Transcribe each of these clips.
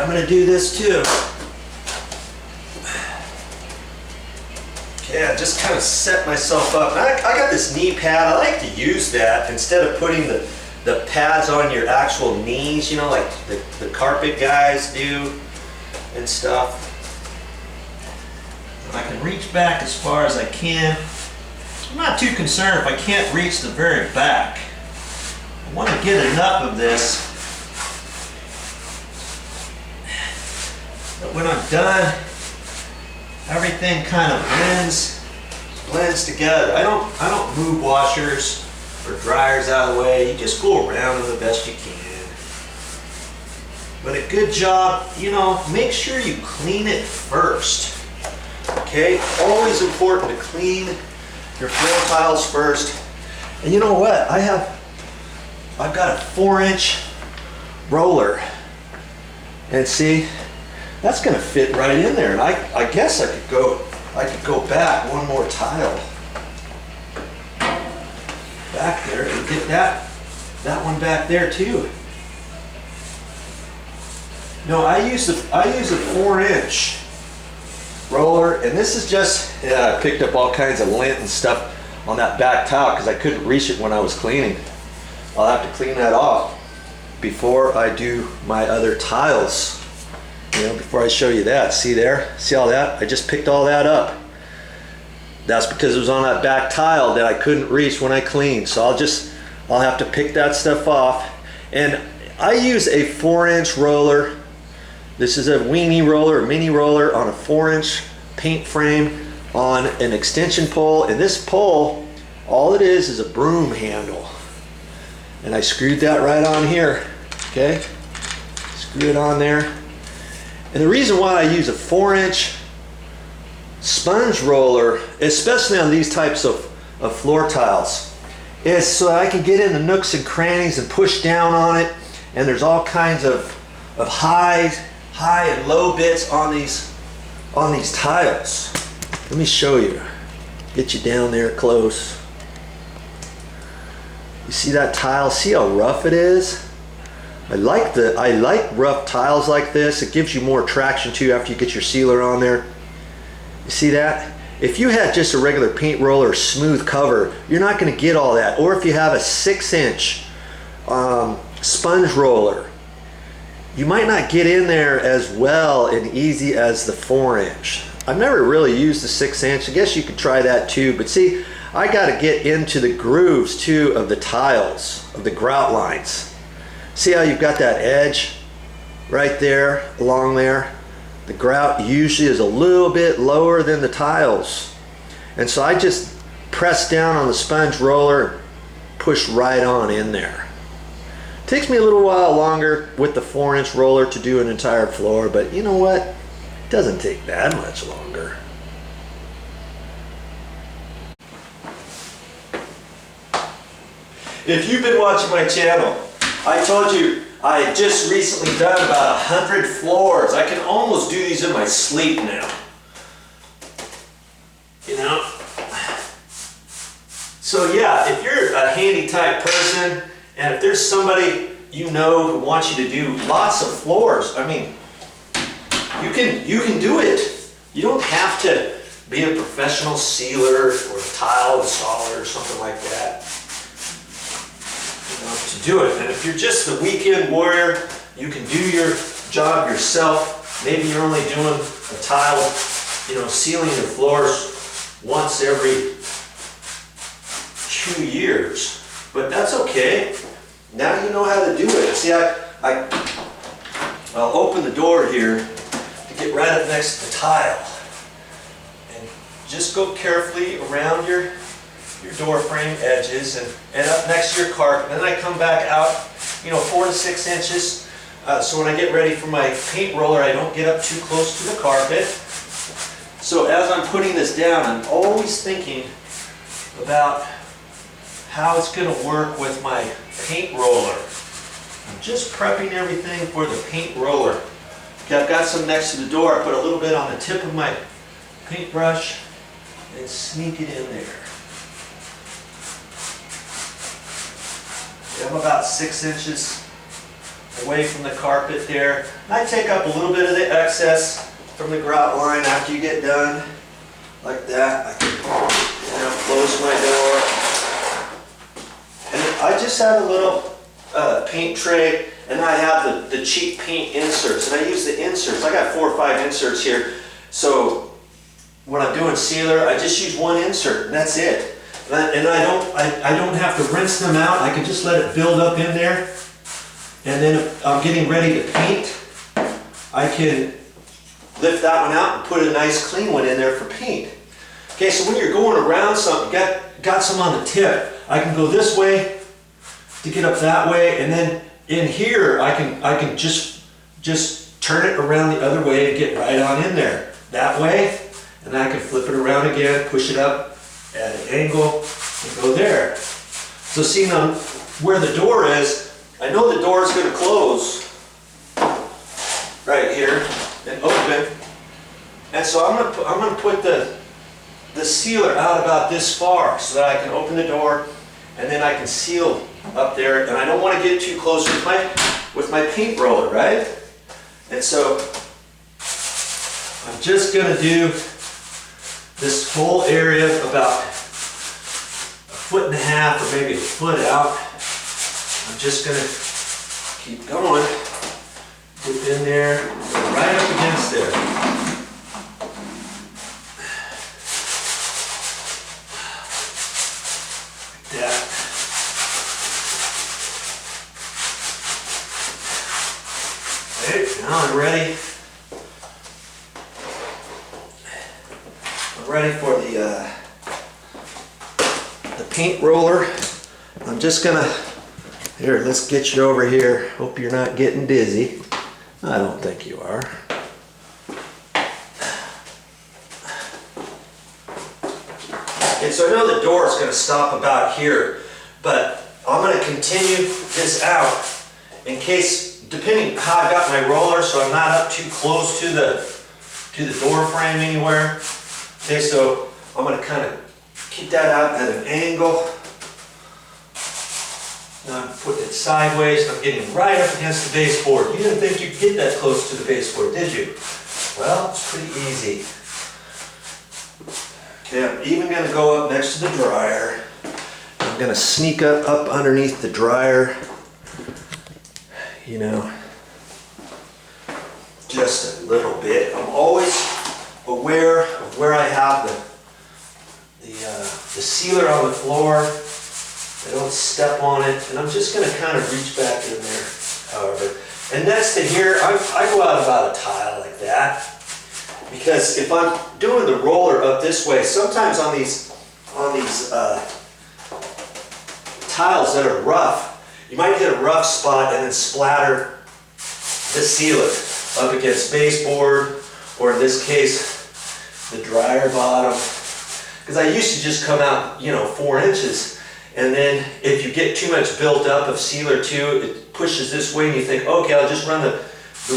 I'm gonna do this too. Okay, I just kind of set myself up. I got this knee pad. I like to use that instead of putting the pads on your actual knees, you know, like the carpet guys do and stuff. I can reach back as far as I can. I'm not too concerned if I can't reach the very back. I want to get enough of this that when I'm done, everything kind of blends together. I don't move washers or dryers out of the way. You just go around them the best you can. But a good job, you know, make sure you clean it first. Okay, always important to clean your floor tiles first. And you know what? I've got a 4-inch roller, and see, that's going to fit right in there. And I guess I could go back one more tile back there and get that one back there too. No, I use a 4-inch roller, and this is just, I picked up all kinds of lint and stuff on that back tile because I couldn't reach it when I was cleaning. I'll have to clean that off before I do my other tiles. You know, before I show you that. See there? See all that? I just picked all that up. That's because it was on that back tile that I couldn't reach when I cleaned. So I'll have to pick that stuff off. And I use a 4-inch roller. This is a weenie roller, a mini roller on a 4-inch paint frame on an extension pole. And this pole, all it is a broom handle. And I screwed that right on here, okay? Screw it on there. And the reason why I use a 4-inch sponge roller, especially on these types of floor tiles, is so I can get in the nooks and crannies and push down on it. And there's all kinds of high and low bits on these tiles. Let me show you. Get you down there close. You see that tile? See how rough it is? I like rough tiles like this. It gives you more traction too after you get your sealer on there. You see that? If you had just a regular paint roller or smooth cover, you're not going to get all that. Or if you have a 6-inch sponge roller, you might not get in there as well and easy as the 4-inch. I've never really used the 6-inch. I guess you could try that too. But see, I got to get into the grooves too of the tiles, of the grout lines. See how you've got that edge right there, along there? The grout usually is a little bit lower than the tiles. And so I just press down on the sponge roller, push right on in there. Takes me a little while longer with the 4-inch roller to do an entire floor, but you know what? It doesn't take that much longer. If you've been watching my channel, I told you I had just recently done about 100 floors. I can almost do these in my sleep now. You know? So yeah, if you're a handy type person, and if there's somebody you know who wants you to do lots of floors, I mean, you can do it. You don't have to be a professional sealer or tile installer or something like that to do it. And if you're just a weekend warrior, you can do your job yourself. Maybe you're only doing a tile, you know, sealing your floors once every 2 years. But that's okay. Now you know how to do it. See, I'll open the door here to get right up next to the tile. And just go carefully around your door frame edges and up next to your carpet. And then I come back out, you know, 4 to 6 inches. So when I get ready for my paint roller, I don't get up too close to the carpet. So as I'm putting this down, I'm always thinking about how it's going to work with my paint roller. I'm just prepping everything for the paint roller. Okay, I've got some next to the door. I put a little bit on the tip of my paintbrush and sneak it in there. I'm about 6 inches away from the carpet there. I take up a little bit of the excess from the grout line after you get done. Like that. I can close my door. And I just have a little paint tray, and I have the cheap paint inserts, and I use the inserts. I got 4 or 5 inserts here. So when I'm doing sealer, I just use one insert, and that's it. And I don't have to rinse them out. I can just let it build up in there. And then if I'm getting ready to paint, I can lift that one out and put a nice clean one in there for paint. Okay, so when you're going around something, got some on the tip, I can go this way to get up that way, and then in here I can just turn it around the other way and get right on in there that way, and I can flip it around again, push it up at an angle, and go there. So see now where the door is, I know the door is going to close right here and open, and so I'm going to put the sealer out about this far so that I can open the door, and then I can seal up there, and I don't want to get too close with my paint roller, right? And so I'm just going to do this whole area about 1.5 feet or maybe 1 foot out. I'm just going to keep going, dip in there, right up against there. Like that. Okay, now I'm ready. I'm ready for the paint roller. I'm just gonna, here, let's get you over here. Hope you're not getting dizzy. I don't think you are. And so I know the door is gonna stop about here, but I'm gonna continue this out in case, depending how I got my roller, so I'm not up too close to the door frame anywhere. Okay, so I'm going to kind of keep that out at an angle. Now I'm putting it sideways, and I'm getting right up against the baseboard. You didn't think you'd get that close to the baseboard, did you? Well, it's pretty easy. Okay, I'm even going to go up next to the dryer. I'm going to sneak up underneath the dryer. You know, just a little bit. I'm always aware of where I have the sealer on the floor. I don't step on it, and I'm just going to kind of reach back in there, however. And next to here, I go out about a tile like that, because if I'm doing the roller up this way, sometimes on these tiles that are rough, you might hit a rough spot and then splatter the sealer up against baseboard, or in this case, the dryer bottom. Because I used to just come out, 4 inches, and then if you get too much built up of sealer too, it pushes this way, and you think, okay, I'll just run the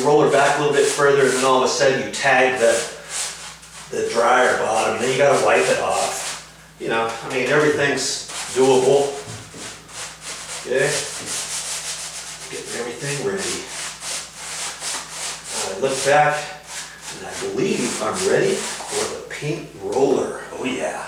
roller back a little bit further, and then all of a sudden you tag the dryer bottom, and then you got to wipe it off. Everything's doable. Okay, getting everything ready. I look back, and I believe I'm ready for the paint roller. Oh yeah.